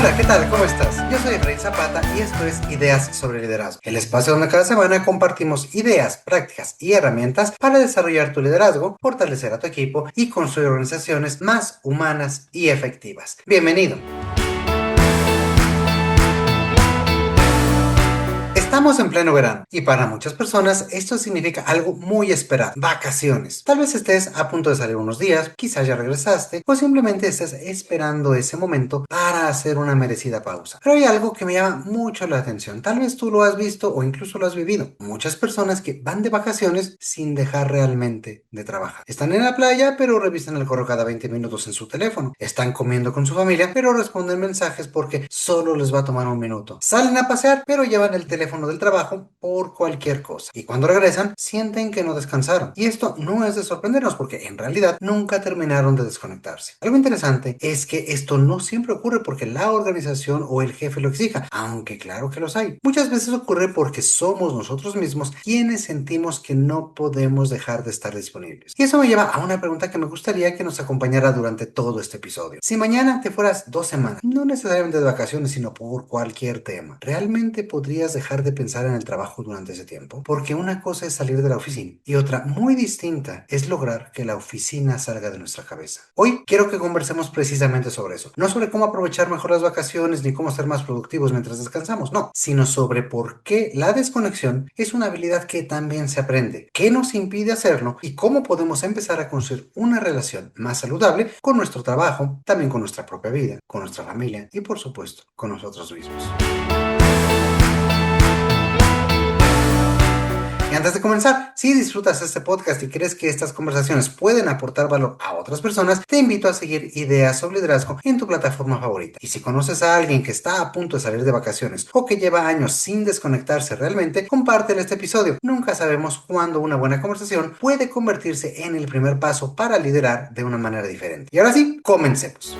Hola, ¿qué tal? ¿Cómo estás? Yo soy Efraín Zapata y esto es Ideas sobre Liderazgo, el espacio donde cada semana compartimos ideas, prácticas y herramientas para desarrollar tu liderazgo, fortalecer a tu equipo y construir organizaciones más humanas y efectivas. Bienvenido. Estamos en pleno verano y para muchas personas esto significa algo muy esperado, vacaciones. Tal vez estés a punto de salir unos días, quizás ya regresaste o simplemente estés esperando ese momento para hacer una merecida pausa. Pero hay algo que me llama mucho la atención, tal vez tú lo has visto o incluso lo has vivido. Muchas personas que van de vacaciones sin dejar realmente de trabajar. Están en la playa pero revisan el correo cada 20 minutos en su teléfono. Están comiendo con su familia pero responden mensajes porque solo les va a tomar un minuto. Salen a pasear pero llevan el teléfono del trabajo por cualquier cosa. Y cuando regresan, sienten que no descansaron. Y esto no es de sorprendernos porque en realidad nunca terminaron de desconectarse. Algo interesante es que esto no siempre ocurre porque la organización o el jefe lo exija, aunque claro que los hay. Muchas veces ocurre porque somos nosotros mismos quienes sentimos que no podemos dejar de estar disponibles. Y eso me lleva a una pregunta que me gustaría que nos acompañara durante todo este episodio. Si mañana te fueras 2 semanas, no necesariamente de vacaciones, sino por cualquier tema, ¿realmente podrías dejar de pensar en el trabajo durante ese tiempo? Porque una cosa es salir de la oficina y otra muy distinta es lograr que la oficina salga de nuestra cabeza. Hoy quiero que conversemos precisamente sobre eso. No sobre cómo aprovechar mejor las vacaciones ni cómo ser más productivos mientras descansamos, no, sino sobre por qué la desconexión es una habilidad que también se aprende, qué nos impide hacerlo y cómo podemos empezar a construir una relación más saludable con nuestro trabajo, también con nuestra propia vida, con nuestra familia y por supuesto con nosotros mismos. Y antes de comenzar, si disfrutas este podcast y crees que estas conversaciones pueden aportar valor a otras personas, te invito a seguir Ideas sobre Liderazgo en tu plataforma favorita. Y si conoces a alguien que está a punto de salir de vacaciones o que lleva años sin desconectarse realmente, compártele este episodio. Nunca sabemos cuándo una buena conversación puede convertirse en el primer paso para liderar de una manera diferente. Y ahora sí, comencemos.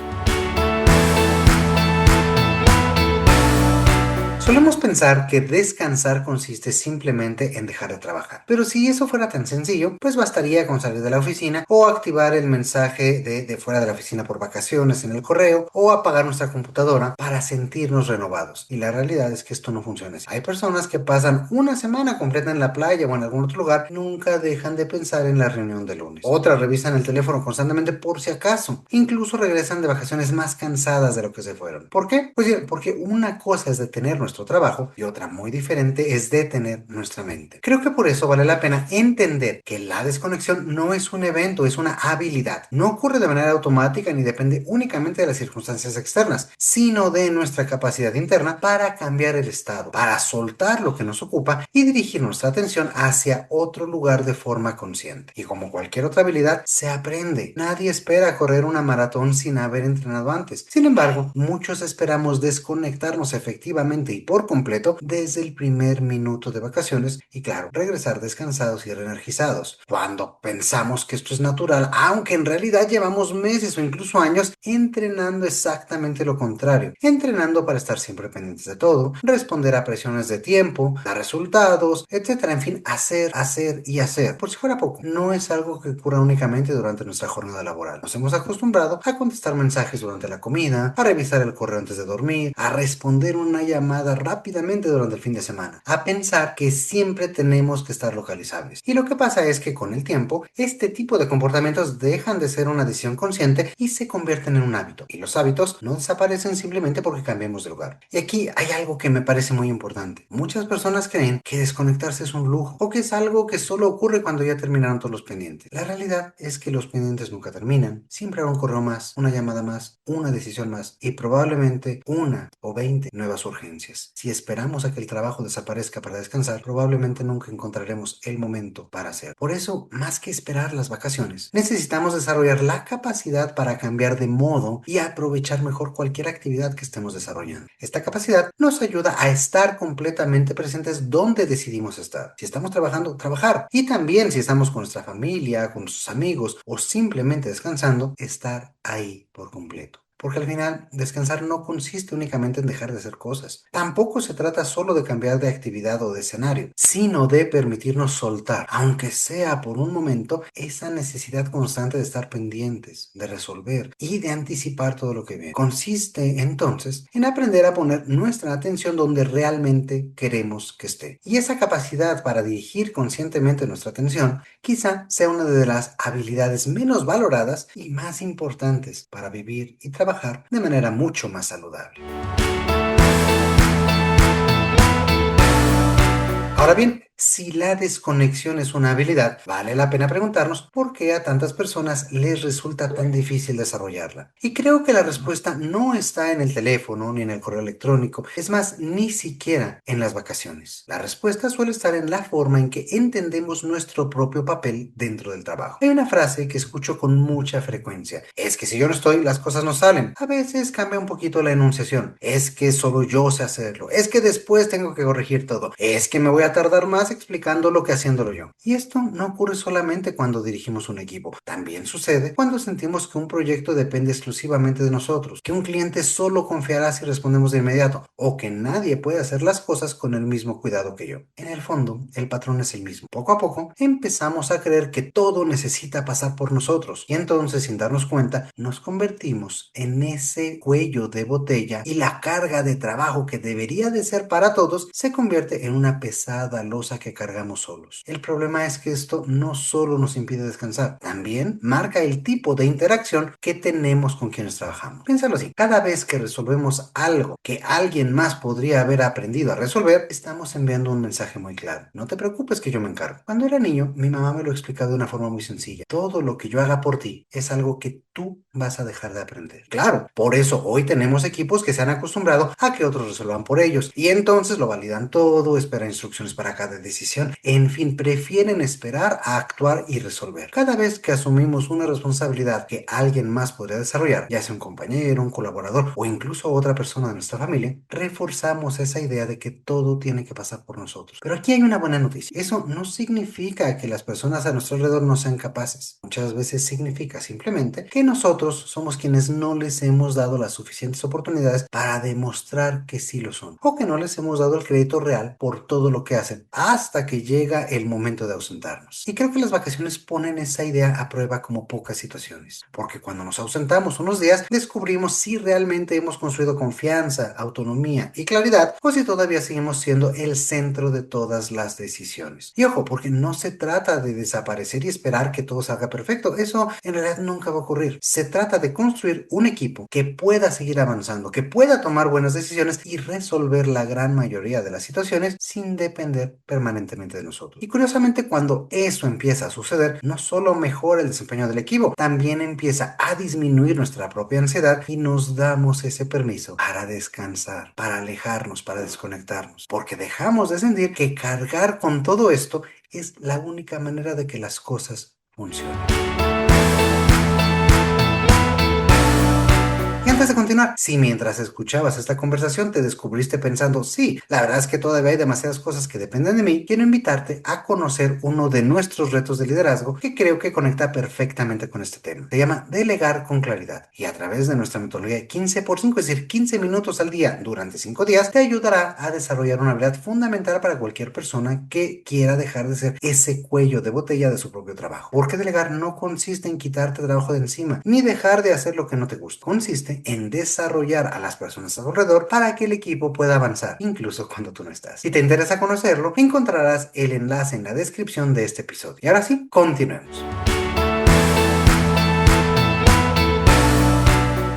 Solemos pensar que descansar consiste simplemente en dejar de trabajar, pero si eso fuera tan sencillo, pues bastaría con salir de la oficina o activar el mensaje de fuera de la oficina por vacaciones en el correo o apagar nuestra computadora para sentirnos renovados. Y la realidad es que esto no funciona así. Hay personas que pasan una semana completa en la playa o en algún otro lugar, nunca dejan de pensar en la reunión de lunes. Otras revisan el teléfono constantemente por si acaso. Incluso regresan de vacaciones más cansadas de lo que se fueron. ¿Por qué? Pues bien, porque una cosa es detener nuestro trabajo y otra muy diferente es detener nuestra mente. Creo que por eso vale la pena entender que la desconexión no es un evento, es una habilidad. No ocurre de manera automática ni depende únicamente de las circunstancias externas, sino de nuestra capacidad interna para cambiar el estado, para soltar lo que nos ocupa y dirigir nuestra atención hacia otro lugar de forma consciente. Y como cualquier otra habilidad, se aprende. Nadie espera correr una maratón sin haber entrenado antes. Sin embargo, muchos esperamos desconectarnos efectivamente y por completo desde el primer minuto de vacaciones y claro, regresar descansados y reenergizados. Cuando pensamos que esto es natural, aunque en realidad llevamos meses o incluso años entrenando exactamente lo contrario, entrenando para estar siempre pendientes de todo, responder a presiones de tiempo, dar resultados, etcétera. En fin, hacer y hacer. Por si fuera poco, no es algo que ocurra únicamente durante nuestra jornada laboral. Nos hemos acostumbrado a contestar mensajes durante la comida, a revisar el correo antes de dormir, a responder una llamada rápidamente durante el fin de semana, a pensar que siempre tenemos que estar localizables. Y lo que pasa es que con el tiempo, este tipo de comportamientos dejan de ser una decisión consciente y se convierten en un hábito. Y los hábitos no desaparecen simplemente porque cambiemos de lugar. Y aquí hay algo que me parece muy importante. Muchas personas creen que desconectarse es un lujo o que es algo que solo ocurre cuando ya terminaron todos los pendientes. La realidad es que los pendientes nunca terminan. Siempre habrá un correo más, una llamada más, una decisión más y probablemente una o 20 nuevas urgencias. Si esperamos a que el trabajo desaparezca para descansar, probablemente nunca encontraremos el momento para hacerlo. Por eso, más que esperar las vacaciones, necesitamos desarrollar la capacidad para cambiar de modo y aprovechar mejor cualquier actividad que estemos desarrollando. Esta capacidad nos ayuda a estar completamente presentes donde decidimos estar. Si estamos trabajando, trabajar. Y también si estamos con nuestra familia, con nuestros amigos o simplemente descansando, estar ahí por completo. porque al final descansar no consiste únicamente en dejar de hacer cosas. Tampoco se trata solo de cambiar de actividad o de escenario, sino de permitirnos soltar, aunque sea por un momento, esa necesidad constante de estar pendientes, de resolver y de anticipar todo lo que viene. Consiste entonces en aprender a poner nuestra atención donde realmente queremos que esté. Y esa capacidad para dirigir conscientemente nuestra atención quizá sea una de las habilidades menos valoradas y más importantes para vivir y trabajar de manera mucho más saludable. Ahora bien, si la desconexión es una habilidad, vale la pena preguntarnos por qué a tantas personas les resulta tan difícil desarrollarla. Y creo que la respuesta no está en el teléfono ni en el correo electrónico, es más, ni siquiera en las vacaciones. La respuesta suele estar en la forma en que entendemos nuestro propio papel dentro del trabajo. Hay una frase que escucho con mucha frecuencia: es que si yo no estoy, las cosas no salen. A veces cambia un poquito la enunciación: es que solo yo sé hacerlo, es que después tengo que corregir todo, es que me voy a tardar más explicándolo que haciéndolo yo. Y esto no ocurre solamente cuando dirigimos un equipo, también sucede cuando sentimos que un proyecto depende exclusivamente de nosotros, que un cliente solo confiará si respondemos de inmediato, o que nadie puede hacer las cosas con el mismo cuidado que yo. En el fondo, el patrón es el mismo. Poco a poco, empezamos a creer que todo necesita pasar por nosotros, y entonces, sin darnos cuenta, nos convertimos en ese cuello de botella, y la carga de trabajo que debería de ser para todos se convierte en una pesada losa que cargamos solos. El problema es que esto no solo nos impide descansar, también marca el tipo de interacción que tenemos con quienes trabajamos. Piénsalo así: cada vez que resolvemos algo que alguien más podría haber aprendido a resolver, estamos enviando un mensaje muy claro: no te preocupes, que yo me encargo. Cuando era niño, mi mamá me lo explicaba de una forma muy sencilla: todo lo que yo haga por ti es algo que tú vas a dejar de aprender. Claro, por eso hoy tenemos equipos que se han acostumbrado a que otros resuelvan por ellos, y entonces lo validan todo, esperan instrucciones para cada decisión, en fin, prefieren esperar a actuar y resolver. Cada vez que asumimos una responsabilidad que alguien más podría desarrollar, ya sea un compañero, un colaborador o incluso otra persona de nuestra familia, reforzamos esa idea de que todo tiene que pasar por nosotros. Pero aquí hay una buena noticia: eso no significa que las personas a nuestro alrededor no sean capaces. Muchas veces significa simplemente que nosotros somos quienes no les hemos dado las suficientes oportunidades para demostrar que sí lo son, o que no les hemos dado el crédito real por todo lo que hacen hasta que llega el momento de ausentarnos. Y creo que las vacaciones ponen esa idea a prueba como pocas situaciones, porque cuando nos ausentamos unos días descubrimos si realmente hemos construido confianza, autonomía y claridad, o si todavía seguimos siendo el centro de todas las decisiones. Y ojo, porque no se trata de desaparecer y esperar que todo salga perfecto. Eso en realidad nunca va a ocurrir. Se trata de construir un equipo que pueda seguir avanzando, que pueda tomar buenas decisiones y resolver la gran mayoría de las situaciones sin depender permanentemente de nosotros. Y curiosamente, cuando eso empieza a suceder, no solo mejora el desempeño del equipo, también empieza a disminuir nuestra propia ansiedad y nos damos ese permiso para descansar, para alejarnos, para desconectarnos, porque dejamos de sentir que cargar con todo esto es la única manera de que las cosas funcionen. Y antes de continuar, si mientras escuchabas esta conversación te descubriste pensando: sí, la verdad es que todavía hay demasiadas cosas que dependen de mí, quiero invitarte a conocer uno de nuestros retos de liderazgo que creo que conecta perfectamente con este tema. Se llama Delegar con Claridad, y a través de nuestra metodología 15x5, es decir, 15 minutos al día durante 5 días, te ayudará a desarrollar una habilidad fundamental para cualquier persona que quiera dejar de ser ese cuello de botella de su propio trabajo. Porque delegar no consiste en quitarte trabajo de encima, ni dejar de hacer lo que no te gusta. Consiste en desarrollar a las personas a tu alrededor para que el equipo pueda avanzar, incluso cuando tú no estás. Si te interesa conocerlo, encontrarás el enlace en la descripción de este episodio. Y ahora sí, continuemos.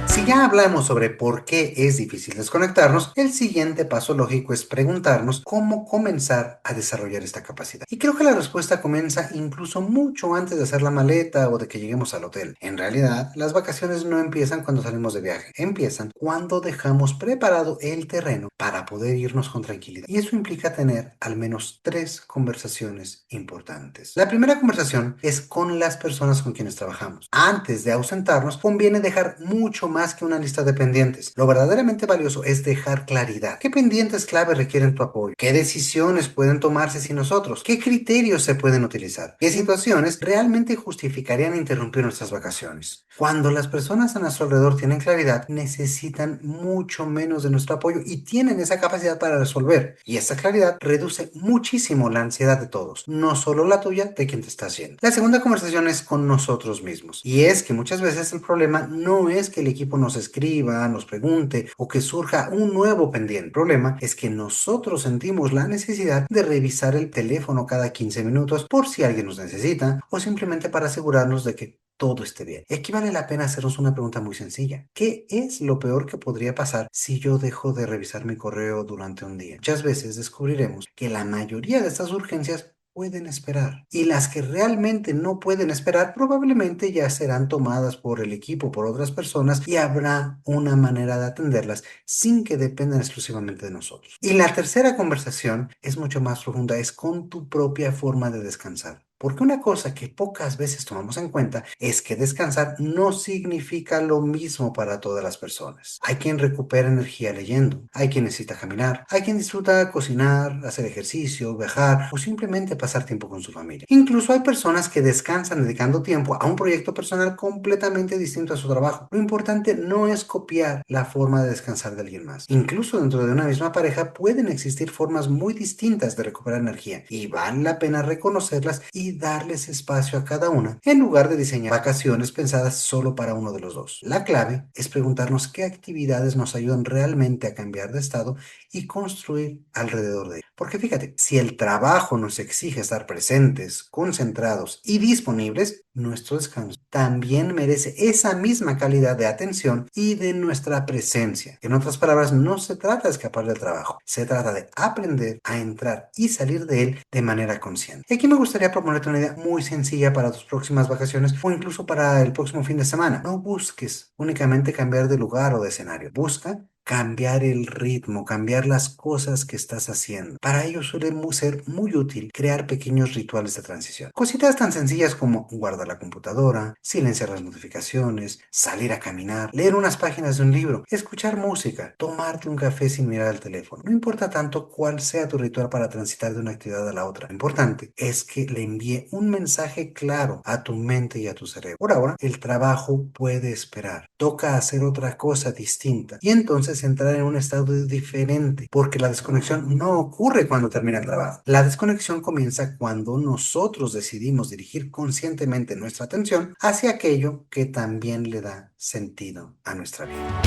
Si ya hablamos sobre por qué es difícil desconectarnos, el siguiente paso lógico es preguntarnos cómo comenzar a desarrollar esta capacidad. Y creo que la respuesta comienza incluso mucho antes de hacer la maleta o de que lleguemos al hotel. En realidad, las vacaciones no empiezan cuando salimos de viaje, empiezan cuando dejamos preparado el terreno para poder irnos con tranquilidad. Y eso implica tener al menos 3 conversaciones importantes. La primera conversación es con las personas con quienes trabajamos. Antes de ausentarnos, conviene dejar mucho más más que una lista de pendientes. Lo verdaderamente valioso es dejar claridad. ¿Qué pendientes clave requieren tu apoyo? ¿Qué decisiones pueden tomarse sin nosotros? ¿Qué criterios se pueden utilizar? ¿Qué situaciones realmente justificarían interrumpir nuestras vacaciones? Cuando las personas a nuestro alrededor tienen claridad, necesitan mucho menos de nuestro apoyo y tienen esa capacidad para resolver. Y esa claridad reduce muchísimo la ansiedad de todos, no solo la tuya, de quien te está haciendo. La segunda conversación es con nosotros mismos. Y es que muchas veces el problema no es que el equipo nos escriba, nos pregunte o que surja un nuevo pendiente. El problema es que nosotros sentimos la necesidad de revisar el teléfono cada 15 minutos por si alguien nos necesita o simplemente para asegurarnos de que todo esté bien. Y aquí vale la pena hacernos una pregunta muy sencilla. ¿Qué es lo peor que podría pasar si yo dejo de revisar mi correo durante un día? Muchas veces descubriremos que la mayoría de estas urgencias pueden esperar. Y las que realmente no pueden esperar probablemente ya serán tomadas por el equipo, por otras personas y habrá una manera de atenderlas sin que dependan exclusivamente de nosotros. Y la tercera conversación es mucho más profunda, es con tu propia forma de descansar. Porque una cosa que pocas veces tomamos en cuenta es que descansar no significa lo mismo para todas las personas. Hay quien recupera energía leyendo, hay quien necesita caminar, hay quien disfruta cocinar, hacer ejercicio, viajar o simplemente pasar tiempo con su familia. Incluso hay personas que descansan dedicando tiempo a un proyecto personal completamente distinto a su trabajo. Lo importante no es copiar la forma de descansar de alguien más. Incluso dentro de una misma pareja pueden existir formas muy distintas de recuperar energía y vale la pena reconocerlas y darles espacio a cada una en lugar de diseñar vacaciones pensadas solo para uno de los dos. La clave es preguntarnos qué actividades nos ayudan realmente a cambiar de estado y construir alrededor de él. Porque fíjate, si el trabajo nos exige estar presentes, concentrados y disponibles, nuestro descanso también merece esa misma calidad de atención y de nuestra presencia. En otras palabras, no se trata de escapar del trabajo, se trata de aprender a entrar y salir de él de manera consciente. Y aquí me gustaría proponerte una idea muy sencilla para tus próximas vacaciones o incluso para el próximo fin de semana. No busques únicamente cambiar de lugar o de escenario. Busca cambiar el ritmo, cambiar las cosas que estás haciendo. Para ello suele ser muy útil crear pequeños rituales de transición. Cositas tan sencillas como guardar la computadora, silenciar las notificaciones, salir a caminar, leer unas páginas de un libro, escuchar música, tomarte un café sin mirar el teléfono. No importa tanto cuál sea tu ritual para transitar de una actividad a la otra. Lo importante es que le envíe un mensaje claro a tu mente y a tu cerebro. Por ahora, el trabajo puede esperar. Toca hacer otra cosa distinta y entonces entrar en un estado diferente, porque la desconexión no ocurre cuando termina el trabajo. La desconexión comienza cuando nosotros decidimos dirigir conscientemente nuestra atención hacia aquello que también le da sentido a nuestra vida.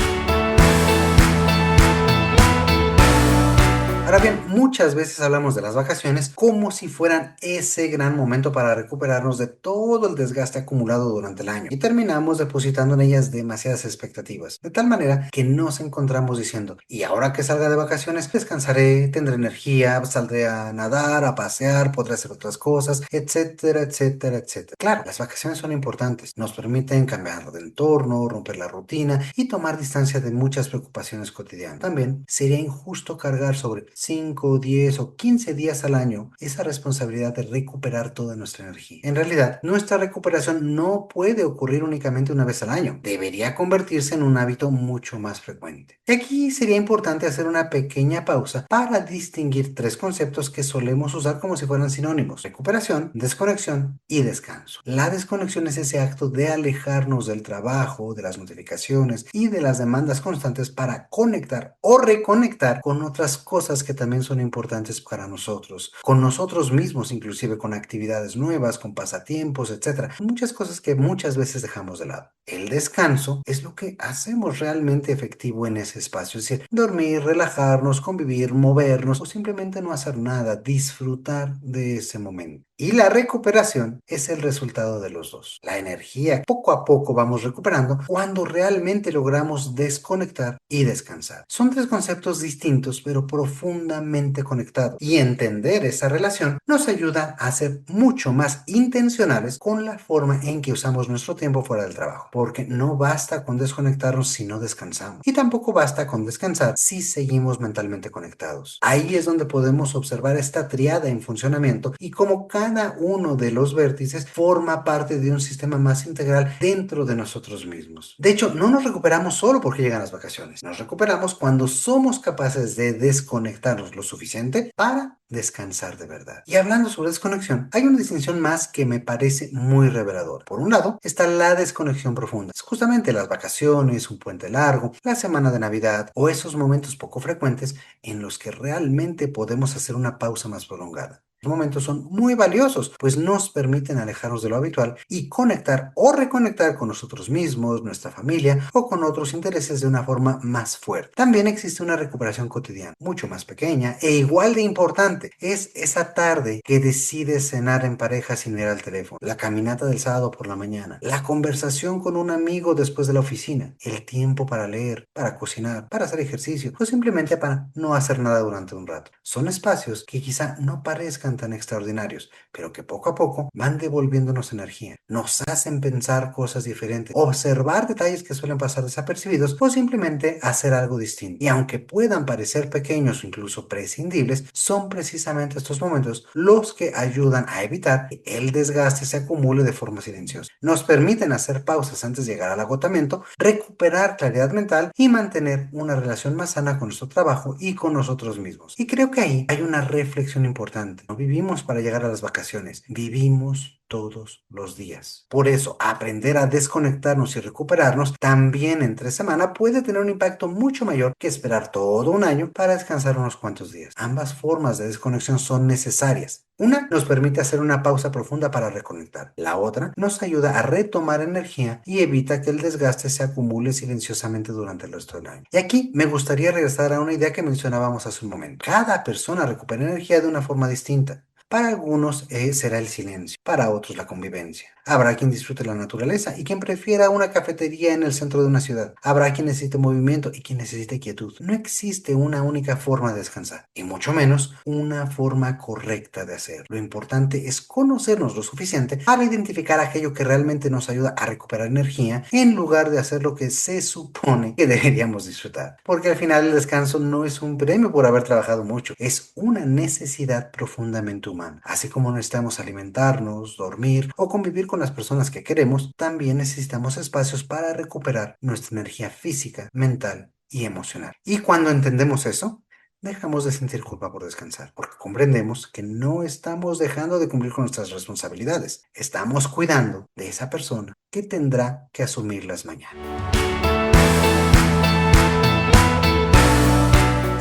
Ahora bien, muchas veces hablamos de las vacaciones como si fueran ese gran momento para recuperarnos de todo el desgaste acumulado durante el año y terminamos depositando en ellas demasiadas expectativas, de tal manera que nos encontramos diciendo, y ahora que salga de vacaciones, descansaré, tendré energía, saldré a nadar, a pasear, podré hacer otras cosas, etcétera, etcétera, etcétera. Claro, las vacaciones son importantes, nos permiten cambiar de entorno, romper la rutina y tomar distancia de muchas preocupaciones cotidianas. También sería injusto cargar sobre 5, 10 o 15 días al año esa responsabilidad de recuperar toda nuestra energía. En realidad, nuestra recuperación no puede ocurrir únicamente una vez al año. Debería convertirse en un hábito mucho más frecuente. Y aquí sería importante hacer una pequeña pausa para distinguir tres conceptos que solemos usar como si fueran sinónimos: recuperación, desconexión y descanso. La desconexión es ese acto de alejarnos del trabajo, de las notificaciones y de las demandas constantes para conectar o reconectar con otras cosas que también son importantes para nosotros, con nosotros mismos, inclusive con actividades nuevas, con pasatiempos, etcétera. Muchas cosas que muchas veces dejamos de lado. El descanso es lo que hacemos realmente efectivo en ese espacio, es decir, dormir, relajarnos, convivir, movernos o simplemente no hacer nada, disfrutar de ese momento. Y la recuperación es el resultado de los dos. La energía poco a poco vamos recuperando cuando realmente logramos desconectar y descansar. Son tres conceptos distintos pero profundos profundamente conectados. Y entender esa relación nos ayuda a ser mucho más intencionales con la forma en que usamos nuestro tiempo fuera del trabajo. Porque no basta con desconectarnos si no descansamos. Y tampoco basta con descansar si seguimos mentalmente conectados. Ahí es donde podemos observar esta triada en funcionamiento y cómo cada uno de los vértices forma parte de un sistema más integral dentro de nosotros mismos. De hecho, no nos recuperamos solo porque llegan las vacaciones. Nos recuperamos cuando somos capaces de desconectarnos lo suficiente para descansar de verdad. Y hablando sobre desconexión, hay una distinción más que me parece muy reveladora. Por un lado, está la desconexión profunda. Es justamente las vacaciones, un puente largo, la semana de Navidad o esos momentos poco frecuentes en los que realmente podemos hacer una pausa más prolongada. Los momentos son muy valiosos, pues nos permiten alejarnos de lo habitual y conectar o reconectar con nosotros mismos, nuestra familia o con otros intereses de una forma más fuerte. También existe una recuperación cotidiana, mucho más pequeña e igual de importante. Es esa tarde que decides cenar en pareja sin mirar al teléfono, la caminata del sábado por la mañana, la conversación con un amigo después de la oficina, el tiempo para leer, para cocinar, para hacer ejercicio o simplemente para no hacer nada durante un rato. Son espacios que quizá no parezcan tan extraordinarios, pero que poco a poco van devolviéndonos energía, nos hacen pensar cosas diferentes, observar detalles que suelen pasar desapercibidos o simplemente hacer algo distinto. Y aunque puedan parecer pequeños o incluso prescindibles, son precisamente estos momentos los que ayudan a evitar que el desgaste se acumule de forma silenciosa. Nos permiten hacer pausas antes de llegar al agotamiento, recuperar claridad mental y mantener una relación más sana con nuestro trabajo y con nosotros mismos. Y creo que ahí hay una reflexión importante. No vivimos para llegar a las vacaciones, vivimos todos los días. Por eso, aprender a desconectarnos y recuperarnos también entre semana puede tener un impacto mucho mayor que esperar todo un año para descansar unos cuantos días. Ambas formas de desconexión son necesarias. Una nos permite hacer una pausa profunda para reconectar. La otra nos ayuda a retomar energía y evita que el desgaste se acumule silenciosamente durante el resto del año. Y aquí me gustaría regresar a una idea que mencionábamos hace un momento. Cada persona recupera energía de una forma distinta. Para algunos será el silencio, para otros la convivencia. Habrá quien disfrute la naturaleza y quien prefiera una cafetería en el centro de una ciudad. Habrá quien necesite movimiento y quien necesite quietud. No existe una única forma de descansar, y mucho menos una forma correcta de hacerlo. Lo importante es conocernos lo suficiente para identificar aquello que realmente nos ayuda a recuperar energía en lugar de hacer lo que se supone que deberíamos disfrutar. Porque al final el descanso no es un premio por haber trabajado mucho, es una necesidad profundamente humana. Así como necesitamos alimentarnos, dormir o convivir con las personas que queremos, también necesitamos espacios para recuperar nuestra energía física, mental y emocional. Y cuando entendemos eso, dejamos de sentir culpa por descansar, porque comprendemos que no estamos dejando de cumplir con nuestras responsabilidades, estamos cuidando de esa persona que tendrá que asumirlas mañana.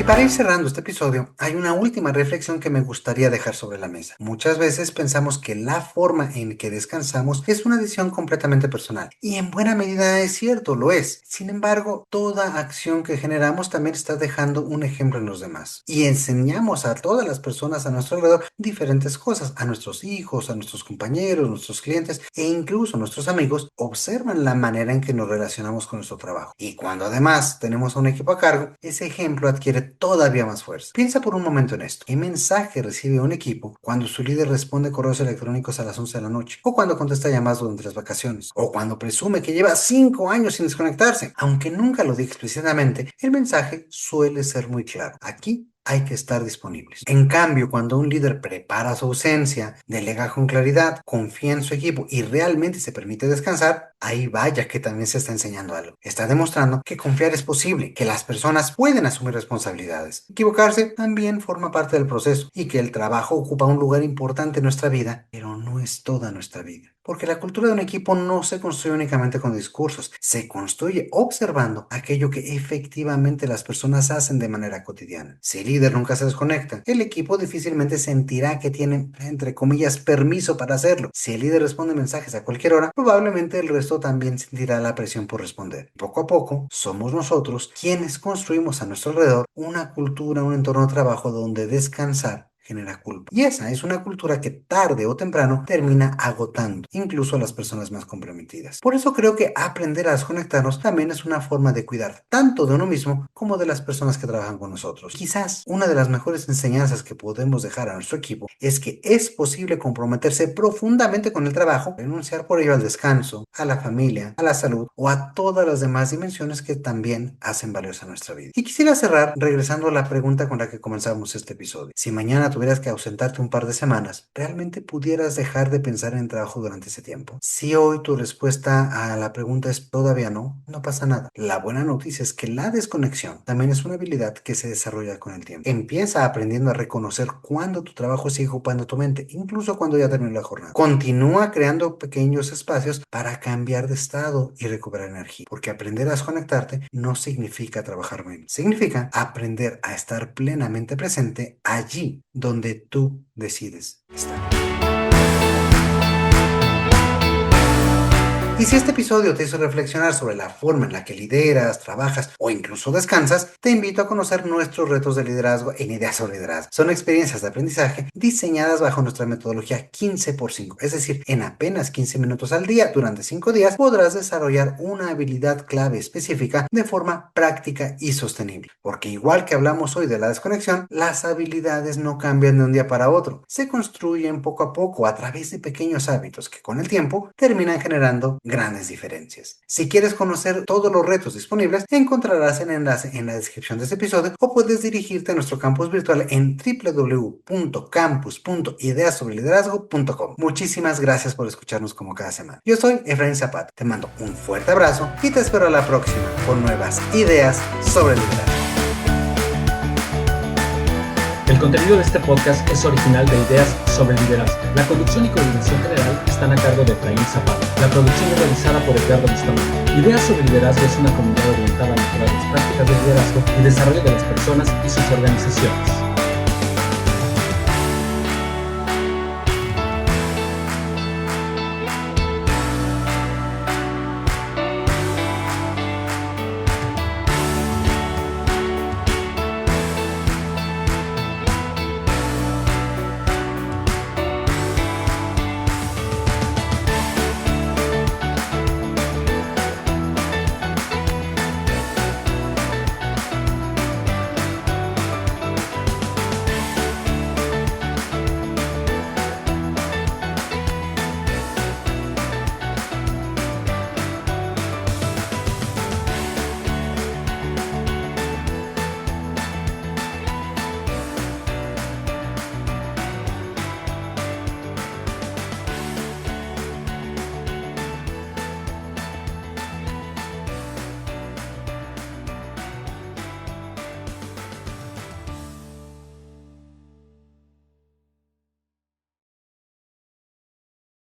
Y para ir cerrando este episodio, hay una última reflexión que me gustaría dejar sobre la mesa. Muchas veces pensamos que la forma en que descansamos es una decisión completamente personal. Y en buena medida es cierto, lo es. Sin embargo, toda acción que generamos también está dejando un ejemplo en los demás. Y enseñamos a todas las personas a nuestro alrededor diferentes cosas. A nuestros hijos, a nuestros compañeros, nuestros clientes e incluso nuestros amigos observan la manera en que nos relacionamos con nuestro trabajo. Y cuando además tenemos a un equipo a cargo, ese ejemplo adquiere todavía más fuerza. Piensa por un momento en esto. ¿Qué mensaje recibe un equipo cuando su líder responde correos electrónicos a las 11 de la noche? ¿O cuando contesta llamadas durante las vacaciones? ¿O cuando presume que lleva 5 años sin desconectarse? Aunque nunca lo diga explícitamente, el mensaje suele ser muy claro. Aquí hay que estar disponibles. En cambio, cuando un líder prepara su ausencia, delega con claridad, confía en su equipo y realmente se permite descansar, ahí vaya que también se está enseñando algo. Está demostrando que confiar es posible, que las personas pueden asumir responsabilidades. Equivocarse también forma parte del proceso y que el trabajo ocupa un lugar importante en nuestra vida, pero no es toda nuestra vida. Porque la cultura de un equipo no se construye únicamente con discursos, se construye observando aquello que efectivamente las personas hacen de manera cotidiana. Si el líder nunca se desconecta, el equipo difícilmente sentirá que tiene, entre comillas, permiso para hacerlo. Si el líder responde mensajes a cualquier hora, probablemente el resto también sentirá la presión por responder. Poco a poco, somos nosotros quienes construimos a nuestro alrededor una cultura, un entorno de trabajo donde descansar genera culpa. Y esa es una cultura que tarde o temprano termina agotando, incluso a las personas más comprometidas. Por eso creo que aprender a desconectarnos también es una forma de cuidar tanto de uno mismo como de las personas que trabajan con nosotros. Quizás una de las mejores enseñanzas que podemos dejar a nuestro equipo es que es posible comprometerse profundamente con el trabajo, renunciar por ello al descanso, a la familia, a la salud o a todas las demás dimensiones que también hacen valiosa nuestra vida. Y quisiera cerrar regresando a la pregunta con la que comenzamos este episodio. Si mañana tuvieras que ausentarte un par de semanas, ¿realmente pudieras dejar de pensar en el trabajo durante ese tiempo? Si hoy tu respuesta a la pregunta es todavía no, no pasa nada. La buena noticia es que la desconexión también es una habilidad que se desarrolla con el tiempo. Empieza aprendiendo a reconocer cuándo tu trabajo sigue ocupando tu mente, incluso cuando ya terminó la jornada. Continúa creando pequeños espacios para cambiar de estado y recuperar energía, porque aprender a desconectarte no significa trabajar menos, significa aprender a estar plenamente presente allí donde tú decides estar. Y si este episodio te hizo reflexionar sobre la forma en la que lideras, trabajas o incluso descansas, te invito a conocer nuestros retos de liderazgo en Ideas sobre Liderazgo. Son experiencias de aprendizaje diseñadas bajo nuestra metodología 15x5, es decir, en apenas 15 minutos al día durante 5 días podrás desarrollar una habilidad clave específica de forma práctica y sostenible. Porque igual que hablamos hoy de la desconexión, las habilidades no cambian de un día para otro, se construyen poco a poco a través de pequeños hábitos que con el tiempo terminan generando grandes diferencias. Si quieres conocer todos los retos disponibles, encontrarás el enlace en la descripción de este episodio o puedes dirigirte a nuestro campus virtual en www.campus.ideasobreliderazgo.com. Muchísimas gracias por escucharnos como cada semana. Yo soy Efraín Zapata, te mando un fuerte abrazo y te espero a la próxima con nuevas ideas sobre liderazgo. El contenido de este podcast es original de Ideas sobre Liderazgo. La conducción y coordinación general están a cargo de Efraín Zapata. La producción es realizada por Edgardo Bustamante. Ideas sobre Liderazgo es una comunidad orientada a mejorar las prácticas de liderazgo y desarrollo de las personas y sus organizaciones.